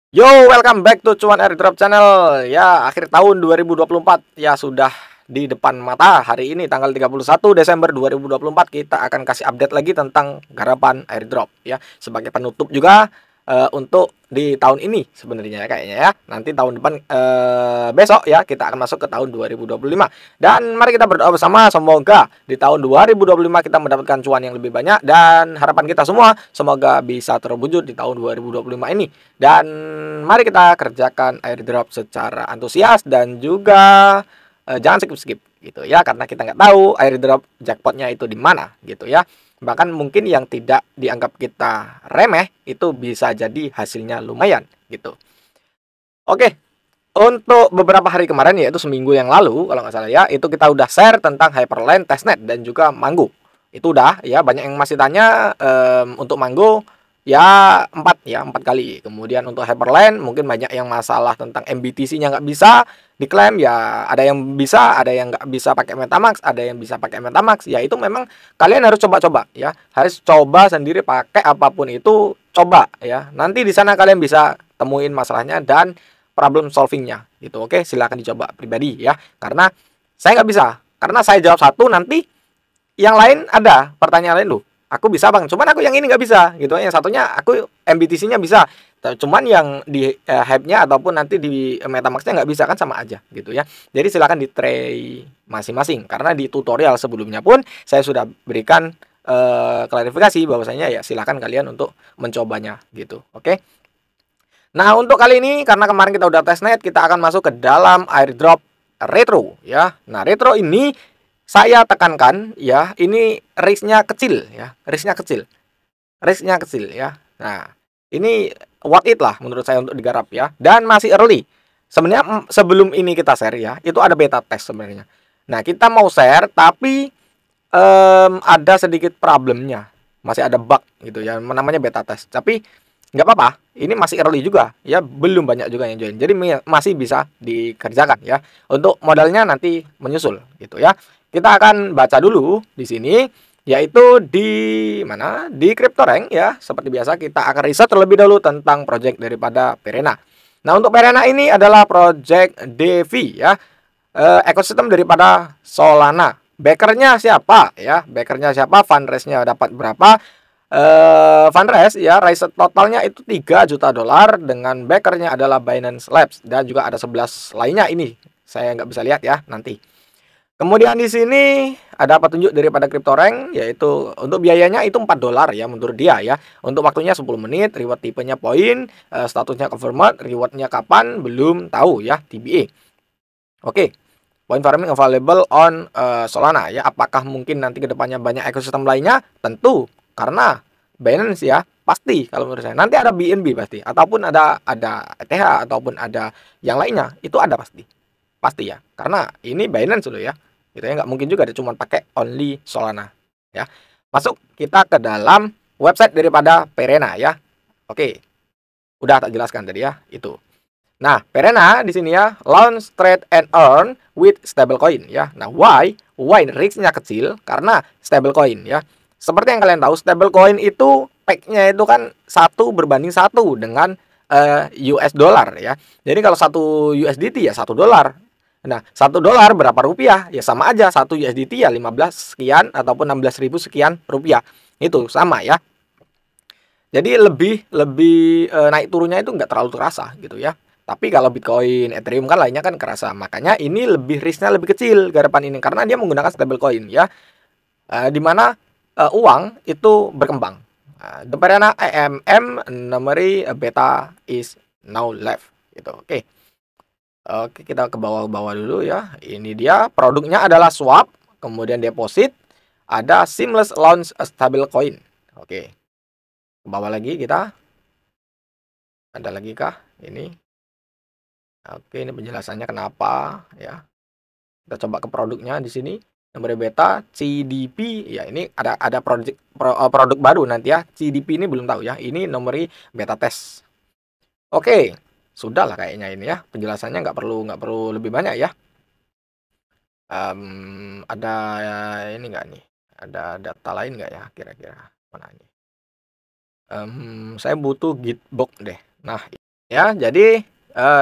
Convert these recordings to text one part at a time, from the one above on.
Yo, welcome back to Cuan Airdrop Channel. Ya, akhir tahun 2024 ya sudah di depan mata. Hari ini tanggal 31 Desember 2024 kita akan kasih update lagi tentang garapan airdrop ya. Sebagai penutup juga untuk di tahun ini sebenarnya kayaknya ya. Nanti tahun depan besok ya kita akan masuk ke tahun 2025. Dan mari kita berdoa bersama semoga di tahun 2025 kita mendapatkan cuan yang lebih banyak, dan harapan kita semua semoga bisa terwujud di tahun 2025 ini. Dan mari kita kerjakan airdrop secara antusias dan juga jangan skip-skip gitu ya, karena kita nggak tahu airdrop jackpotnya itu di mana gitu ya. Bahkan mungkin yang tidak dianggap kita remeh itu bisa jadi hasilnya lumayan gitu. Oke, untuk beberapa hari kemarin, yaitu seminggu yang lalu kalau nggak salah ya, itu kita udah share tentang Hyperland, Testnet, dan juga Mango. Itu udah ya, banyak yang masih tanya untuk Mango ya 4 kali. Kemudian untuk Hyperland mungkin banyak yang masalah tentang MBTC-nya nggak bisa diklaim ya, ada yang bisa, ada yang nggak bisa pakai Metamask, ada yang bisa pakai Metamask. Ya itu memang kalian harus coba-coba ya, harus coba sendiri pakai apapun itu, coba ya. Nanti di sana kalian bisa temuin masalahnya dan problem solvingnya gitu. Oke, silahkan dicoba pribadi ya, karena saya nggak bisa, karena saya jawab satu, nanti yang lain ada pertanyaan lain, loh aku bisa bang, cuman aku yang ini nggak bisa gitu. Yang satunya aku MBTC-nya bisa, cuman yang di hype-nya ataupun nanti di Metamask-nya nggak bisa, kan sama aja gitu ya. Jadi silahkan di try masing-masing, karena di tutorial sebelumnya pun saya sudah berikan klarifikasi bahwasanya ya silahkan kalian untuk mencobanya gitu. Oke. Nah, untuk kali ini karena kemarin kita udah testnet, kita akan masuk ke dalam airdrop retro ya. Nah, retro ini saya tekankan ya, ini risk-nya kecil ya, risk-nya kecil. Risk-nya kecil ya. Nah, ini worth it lah menurut saya untuk digarap ya, dan masih early. Sebenarnya sebelum ini kita share ya, itu ada beta test sebenarnya. Nah, kita mau share tapi ada sedikit problemnya. Masih ada bug gitu ya, namanya beta test. Tapi nggak apa-apa, ini masih early juga ya, belum banyak juga yang join, jadi masih bisa dikerjakan ya. Untuk modalnya nanti menyusul gitu ya. Kita akan baca dulu di sini, yaitu di mana, di CryptoRank ya. Seperti biasa kita akan riset terlebih dahulu tentang project daripada Perena. Nah, untuk Perena ini adalah project Devi ya, ekosistem daripada Solana. Backernya siapa ya, backernya siapa, fundraise-nya dapat berapa. Fundraise ya, raise totalnya itu 3 juta dolar, dengan backernya adalah Binance Labs, dan juga ada 11 lainnya, ini saya nggak bisa lihat ya nanti. Kemudian di sini ada petunjuk daripada CryptoRank, yaitu untuk biayanya itu 4 dolar ya menurut dia ya. Untuk waktunya 10 menit, reward tipenya poin, statusnya confirmed, rewardnya kapan belum tahu ya, TBA. Oke. Point farming available on Solana ya. Apakah mungkin nanti kedepannya banyak ekosistem lainnya? Tentu, karena Binance ya pasti, kalau menurut saya nanti ada BNB pasti, ataupun ada ETH, ataupun ada yang lainnya, itu ada pasti ya, karena ini Binance loh ya, gitu ya, nggak mungkin juga ada cuma pakai only Solana ya. Masuk kita ke dalam website daripada Perena ya. Oke, udah tak jelaskan tadi ya itu. Nah, Perena di sini ya, launch, trade, and earn with stablecoin ya. Nah, why risk-nya kecil? Karena stablecoin ya. Seperti yang kalian tahu, stablecoin itu peg-nya itu kan 1:1 dengan US dollar ya. Jadi kalau 1 USDT ya 1 dolar. Nah, 1 dolar berapa rupiah? Ya sama aja, 1 USDT ya 15 sekian ataupun 16.000 sekian rupiah. Itu sama ya. Jadi lebih naik turunnya itu nggak terlalu terasa gitu ya. Tapi kalau Bitcoin, Ethereum kan lainnya kan kerasa. Makanya ini lebih risknya lebih kecil garapan ini, karena dia menggunakan stablecoin ya. Di mana uang itu berkembang. The Perena AMM memory beta is now live gitu. Oke. Oke, kita ke bawah-bawah dulu ya. Ini dia produknya adalah swap, kemudian deposit, ada seamless launch stablecoin. Oke. Ke bawah lagi kita. Ada lagi kah ini? Oke, ini penjelasannya kenapa ya. Kita coba ke produknya di sini. Nomor beta CDP ya, ini ada produk baru nanti ya. CDP ini belum tahu ya. Ini nomor beta test. Oke, sudah lah kayaknya ini ya. Penjelasannya nggak perlu lebih banyak ya. Ada ini nggak nih? Ada data lain nggak ya kira-kira? Mana ini? Saya butuh Gitbox deh. Nah, Ya, jadi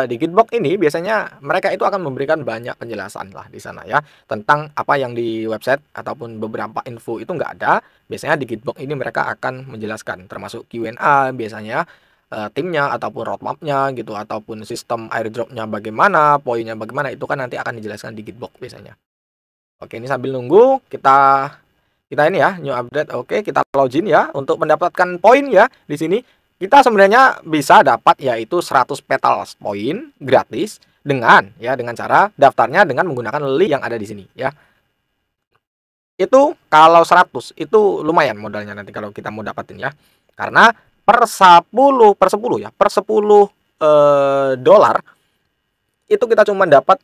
di Gitbox ini biasanya mereka itu akan memberikan banyak penjelasan lah di sana ya tentang apa yang di website ataupun beberapa info itu nggak ada. Biasanya di Gitbox ini mereka akan menjelaskan termasuk Q&A biasanya timnya ataupun roadmapnya gitu ataupun sistem airdropnya bagaimana, poinnya bagaimana itu kan nanti akan dijelaskan di Gitbox biasanya. Oke, ini sambil nunggu kita kita ini ya new update. Oke, kita login ya untuk mendapatkan poin ya di sini. Kita sebenarnya bisa dapat yaitu 100 petals poin gratis dengan cara daftarnya dengan menggunakan link yang ada di sini ya. Itu kalau 100 itu lumayan modalnya nanti kalau kita mau dapatin ya. Karena per 10 ya, per 10 dolar itu kita cuma dapat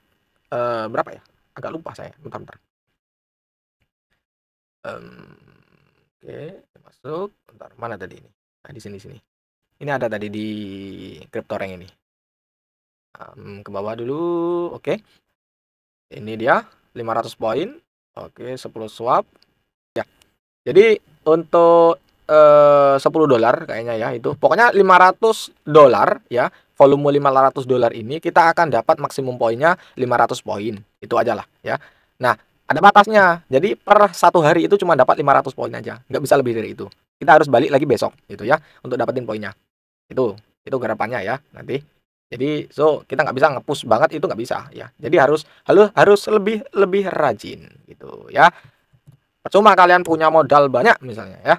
berapa ya? Agak lupa saya. Bentar. Oke, masuk. Bentar, mana tadi ini? Nah, di sini. Ini ada tadi di CryptoRank ini. Ke bawah dulu. Oke. Ini dia 500 poin. Oke, 10 swap. Ya. Jadi untuk 10 dolar kayaknya ya itu. Pokoknya 500 dolar ya. Volume 500 dolar ini kita akan dapat maksimum poinnya 500 poin. Itu aja lah ya. Nah, ada batasnya. Jadi per satu hari itu cuma dapat 500 poin aja. Nggak bisa lebih dari itu. Kita harus balik lagi besok gitu ya untuk dapetin poinnya. Itu garapannya ya nanti. Jadi kita nggak bisa nge-push banget itu nggak bisa ya. Jadi harus lebih rajin gitu ya. Percuma kalian punya modal banyak misalnya ya.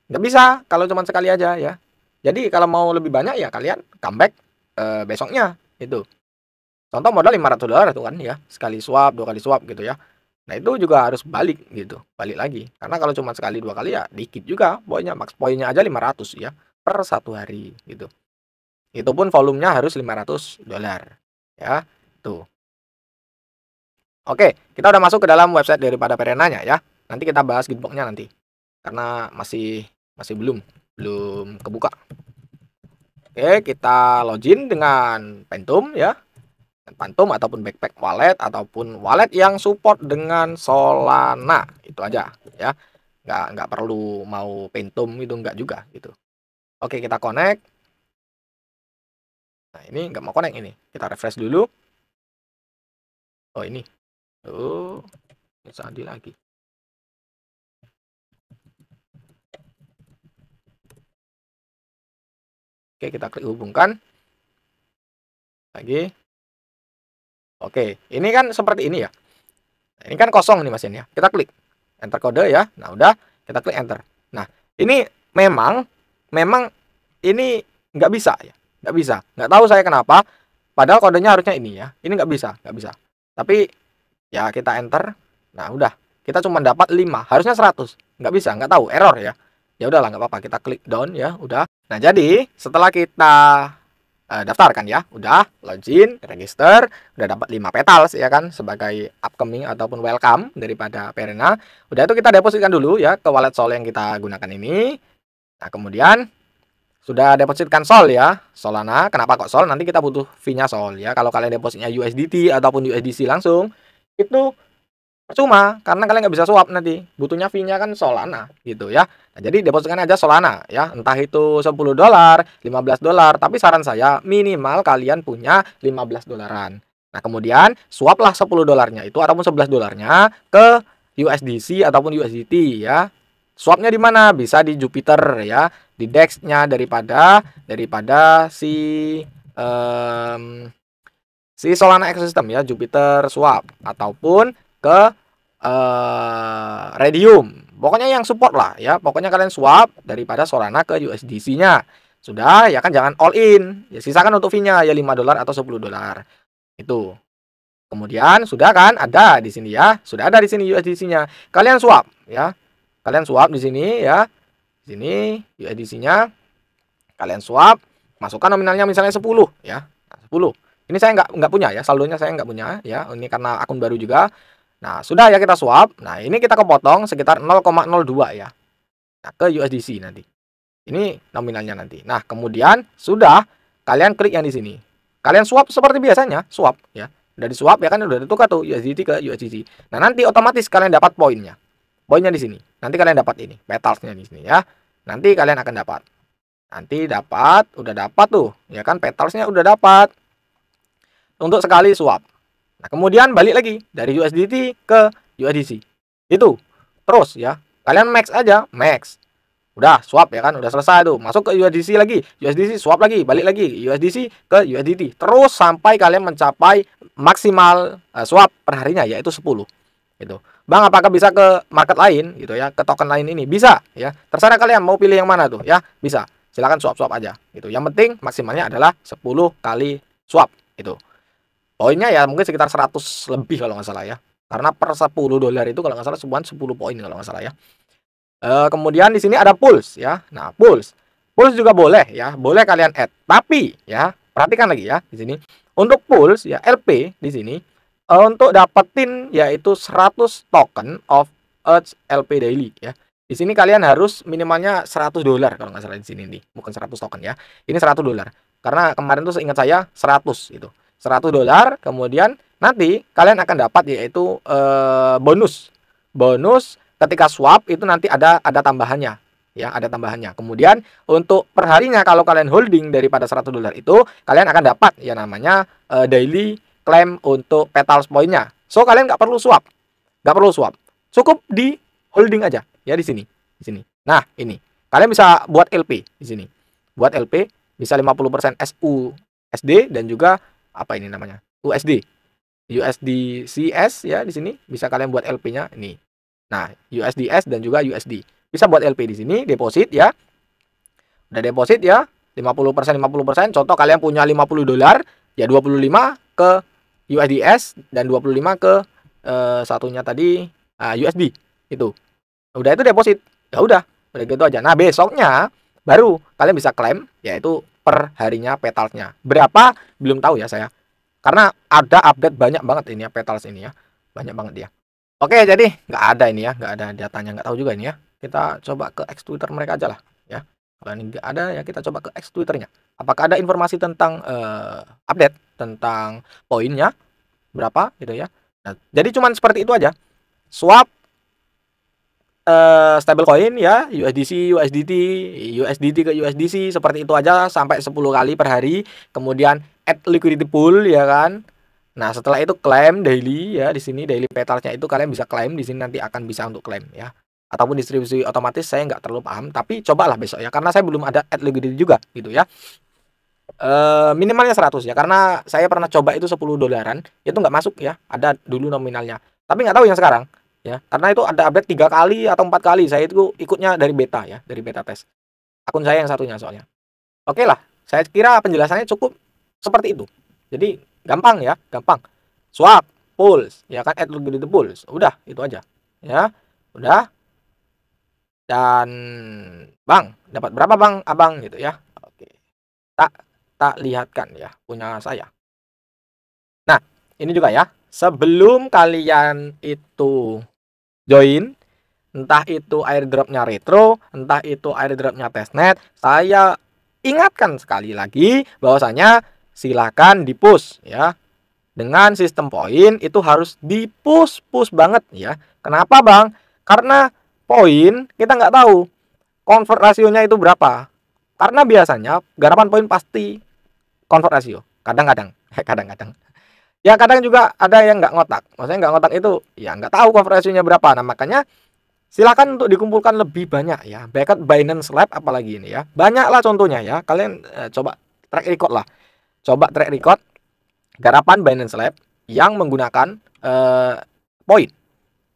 Nggak bisa kalau cuma sekali aja ya. Jadi kalau mau lebih banyak ya kalian comeback besoknya itu. Contoh modal 500 dolar itu kan ya. Sekali swap, 2 kali swap gitu ya. Nah, itu juga harus balik gitu. Balik lagi. Karena kalau cuma sekali 2 kali ya dikit juga poinnya. Max poinnya aja 500 ya per satu hari gitu. Itu pun volumenya harus 500 dolar ya. Tuh. Oke, kita udah masuk ke dalam website daripada Perenanya ya. Nanti kita bahas Gitbox-nya nanti. Karena masih belum kebuka. Oke, kita login dengan Phantom ya. Phantom ataupun backpack wallet ataupun wallet yang support dengan Solana. Itu aja ya. Nggak perlu mau Phantom itu nggak juga gitu. Oke, kita connect. Nah, ini nggak mau connect ini. Kita refresh dulu. Oh, ini. Oh, bisa di lagi. Oke, kita klik hubungkan. Lagi. Oke, ini kan seperti ini ya. Ini kan kosong nih Mas ya. Kita klik enter kode ya. Nah, udah kita klik enter. Nah, ini memang ini nggak bisa ya. Nggak bisa. Nggak tahu saya kenapa. Padahal kodenya harusnya ini ya. Ini nggak bisa. Tapi ya kita enter. Nah, udah. Kita cuma dapat 5. Harusnya 100. Nggak bisa. Nggak tahu. Error ya. Ya udahlah nggak apa-apa. Kita klik down ya. Udah. Nah, jadi setelah kita daftar kan ya, udah login, register, udah dapat 5 petals ya kan sebagai upcoming ataupun welcome daripada Perena. Udah itu kita depositkan dulu ya ke wallet Sol yang kita gunakan ini. Nah, kemudian sudah depositkan Sol ya, Solana. Kenapa kok Sol? Nanti kita butuh fee-nya Sol ya. Kalau kalian depositnya USDT ataupun USDC langsung, itu percuma karena kalian nggak bisa swap nanti. Butuhnya fee-nya kan Solana gitu ya. Nah, jadi depositkan aja Solana ya. Entah itu 10 dolar, 15 dolar, tapi saran saya minimal kalian punya 15 dolaran. Nah, kemudian swaplah 10 dolarnya itu ataupun 11 dolarnya ke USDC ataupun USDT ya. Swapnya di mana? Bisa di Jupiter ya, di DEX-nya daripada si Solana Ecosystem ya, Jupiter Swap ataupun ke Redium. Pokoknya yang support lah ya. Pokoknya kalian swap daripada Solana ke USDC-nya. Sudah ya kan jangan all in. Ya sisakan untuk fee-nya ya 5 dolar atau 10 dolar. Itu. Kemudian sudah kan ada di sini ya. Sudah ada di sini USDC-nya. Kalian swap ya. Kalian swap di sini ya. Di sini USDC-nya kalian swap, masukkan nominalnya misalnya 10 ya. Nah, 10. Ini saya nggak punya ya, saldonya saya nggak punya ya. Ini karena akun baru juga. Nah, sudah ya kita swap. Nah, ini kita kepotong sekitar 0,02 ya. Nah, ke USDC nanti. Ini nominalnya nanti. Nah, kemudian sudah kalian klik yang di sini. Kalian swap seperti biasanya, swap ya. Udah disuap ya kan udah ditukar tuh USDT ke USDC. Nah, nanti otomatis kalian dapat poinnya. Poinnya di sini. Nanti kalian dapat ini, petalsnya di sini ya. Nanti kalian akan dapat. Nanti dapat, udah dapat tuh, ya kan, petalsnya udah dapat untuk sekali swap. Nah, kemudian balik lagi dari USDT ke USDC. Itu terus ya. Kalian max aja, max. Udah swap ya kan, udah selesai tuh. Masuk ke USDC lagi, USDC swap lagi, balik lagi USDC ke USDT. Terus sampai kalian mencapai maksimal swap per harinya yaitu 10. Gitu. Bang, apakah bisa ke market lain gitu ya, ke token lain ini? Bisa ya. Terserah kalian mau pilih yang mana tuh ya, bisa. Silakan swap-swap aja gitu. Yang penting maksimalnya adalah 10 kali swap itu. Poinnya ya mungkin sekitar 100 lebih kalau nggak salah ya. Karena per 10 dolar itu kalau nggak salah sebulan 10 poin kalau nggak salah ya. Kemudian di sini ada pools ya. Nah, pools. Pools juga boleh ya, boleh kalian add. Tapi ya, perhatikan lagi ya di sini. Untuk pools ya LP di sini untuk dapetin yaitu 100 token of Earth LP daily ya. Di sini kalian harus minimalnya 100 dolar kalau nggak salah di sini nih, bukan 100 token ya. Ini 100 dolar. Karena kemarin tuh seingat saya 100 itu. 100 dolar, kemudian nanti kalian akan dapat yaitu bonus. Bonus ketika swap itu nanti ada tambahannya ya, ada tambahannya. Kemudian untuk perharinya kalau kalian holding daripada 100 dolar itu kalian akan dapat ya namanya daily claim untuk petals poinnya. So kalian nggak perlu swap. Nggak perlu swap. Cukup di holding aja ya di sini. Di sini. Nah, ini. Kalian bisa buat LP di sini. Buat LP bisa 50% SUSD dan juga apa ini namanya? USD. USDCS ya di sini bisa kalian buat LP-nya ini. Nah, USDS dan juga USD. Bisa buat LP di sini, deposit ya. Udah deposit ya, 50%. Contoh kalian punya 50 dolar, ya 25 ke USDS dan 25 ke satunya tadi USD. Itu. Udah itu deposit. Ya udah gitu aja. Nah, besoknya baru kalian bisa klaim yaitu per harinya petalsnya. Berapa? Belum tahu ya saya. Karena ada update banyak banget ini ya petals ini ya. Banyak banget dia. Oke, jadi nggak ada ini ya, nggak ada datanya, nggak tahu juga ini ya. Kita coba ke X Twitter mereka aja lah, ya. Kalau ini nggak ada ya kita coba ke X Twitternya. Apakah ada informasi tentang update tentang poinnya berapa gitu ya? Nah, jadi cuman seperti itu aja. Swap stablecoin ya, USDC, USDT, USDT ke USDC seperti itu aja sampai 10 kali per hari. Kemudian add liquidity pool ya kan. Nah, setelah itu claim daily ya, di sini daily petalsnya itu kalian bisa claim di sini nanti akan bisa untuk claim ya. Ataupun distribusi otomatis saya nggak terlalu paham, tapi cobalah besok ya karena saya belum ada add liquidity juga gitu ya. Minimalnya 100 ya karena saya pernah coba itu 10 dolaran, itu nggak masuk ya. Ada dulu nominalnya. Tapi nggak tahu yang sekarang ya. Karena itu ada update 3 kali atau 4 kali. Saya itu ikutnya dari beta ya, dari beta test. Akun saya yang satunya soalnya. Oke lah, saya kira penjelasannya cukup seperti itu. Jadi gampang ya, gampang. Swap, pools, ya kan, add liquidity pools. Udah, itu aja. Ya, udah. Dan Bang, dapat berapa Bang, Abang gitu ya. Oke. Tak lihatkan ya punya saya. Nah, ini juga ya. Sebelum kalian itu join, entah itu airdropnya retro, entah itu airdropnya testnet, saya ingatkan sekali lagi bahwasanya silakan di-push ya. Dengan sistem poin itu harus di-push banget ya. Kenapa Bang? Karena poin kita nggak tahu convert rasionya itu berapa. Karena biasanya garapan poin pasti convert rasio. Kadang-kadang. Ya kadang juga ada yang nggak ngotak. Maksudnya nggak ngotak itu ya nggak tahu convert rasionya berapa. Nah makanya silakan untuk dikumpulkan lebih banyak ya. Baik Binance Lab apalagi ini ya. Banyaklah contohnya ya. Kalian coba track record lah. Coba track record garapan Binance Lab yang menggunakan poin.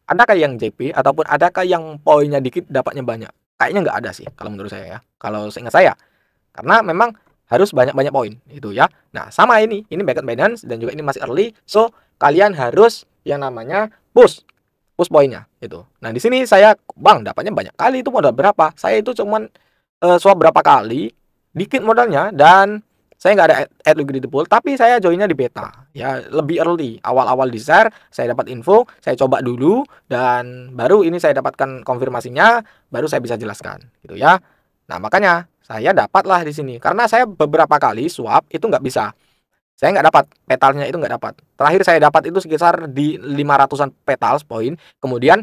Adakah yang JP ataupun adakah yang poinnya dikit dapatnya banyak? Kayaknya nggak ada sih kalau menurut saya ya. Kalau seingat saya. Karena memang harus banyak-banyak poin itu ya. Nah, sama ini backup Binance dan juga ini masih early. So, kalian harus yang namanya push poinnya itu. Nah, di sini saya Bang dapatnya banyak kali itu modal berapa? Saya itu cuman swap berapa kali, dikit modalnya dan saya nggak ada add liquidity pool, tapi saya joinnya di beta ya, lebih early, awal-awal di share saya dapat info, saya coba dulu dan baru ini saya dapatkan konfirmasinya, baru saya bisa jelaskan gitu ya. Nah makanya saya dapatlah di sini karena saya beberapa kali swap itu nggak bisa, saya nggak dapat petalnya, itu nggak dapat. Terakhir saya dapat itu sekitar di 500-an petals poin, kemudian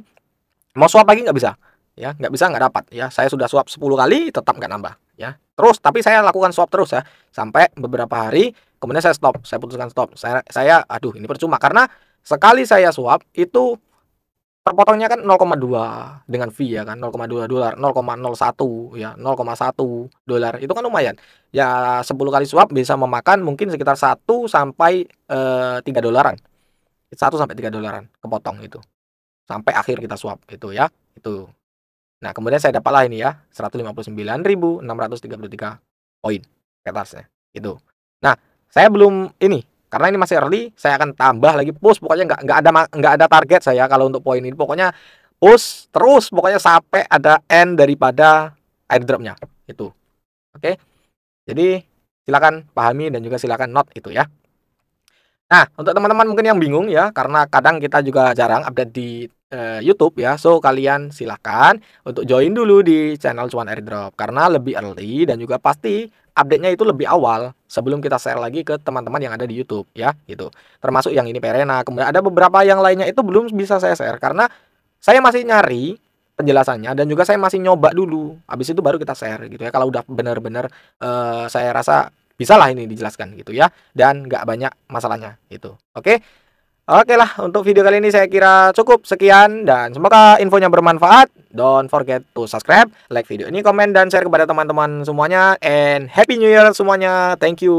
mau swap lagi nggak bisa. ya, nggak bisa nggak dapat ya. Saya sudah swap 10 kali tetap nggak nambah ya. Terus tapi saya lakukan swap terus ya sampai beberapa hari, kemudian saya stop, saya putuskan stop. Saya aduh ini percuma karena sekali saya swap itu terpotongnya kan 0,2 dengan fee ya kan, 0,2 dolar, 0,01 ya, 0,1 dolar. Itu kan lumayan. Ya 10 kali swap bisa memakan mungkin sekitar 1 sampai 3 dolaran. 1 sampai 3 dolaran kepotong itu. Sampai akhir kita swap itu ya. Itu. Nah, kemudian saya dapatlah ini ya, 159.633 poin ke atasnya. Itu. Nah, saya belum ini karena ini masih early, saya akan tambah lagi push. Pokoknya nggak ada target saya kalau untuk poin ini. Pokoknya push terus pokoknya sampai ada end daripada airdropnya itu. Oke. Jadi silakan pahami dan juga silakan note itu ya. Nah, untuk teman-teman mungkin yang bingung ya, karena kadang kita juga jarang update di YouTube ya. So, kalian silahkan untuk join dulu di channel Cuan Airdrop karena lebih early dan juga pasti update-nya itu lebih awal sebelum kita share lagi ke teman-teman yang ada di YouTube ya, gitu. Termasuk yang ini Perena, kemudian ada beberapa yang lainnya itu belum bisa saya share karena saya masih nyari penjelasannya dan juga saya masih nyoba dulu. Habis itu baru kita share gitu ya. Kalau udah benar-benar saya rasa bisalah ini dijelaskan gitu ya dan nggak banyak masalahnya gitu. Oke lah, untuk video kali ini saya kira cukup sekian dan semoga infonya bermanfaat. Don't forget to subscribe, like video ini, komen dan share kepada teman-teman semuanya, and happy new year semuanya. Thank you.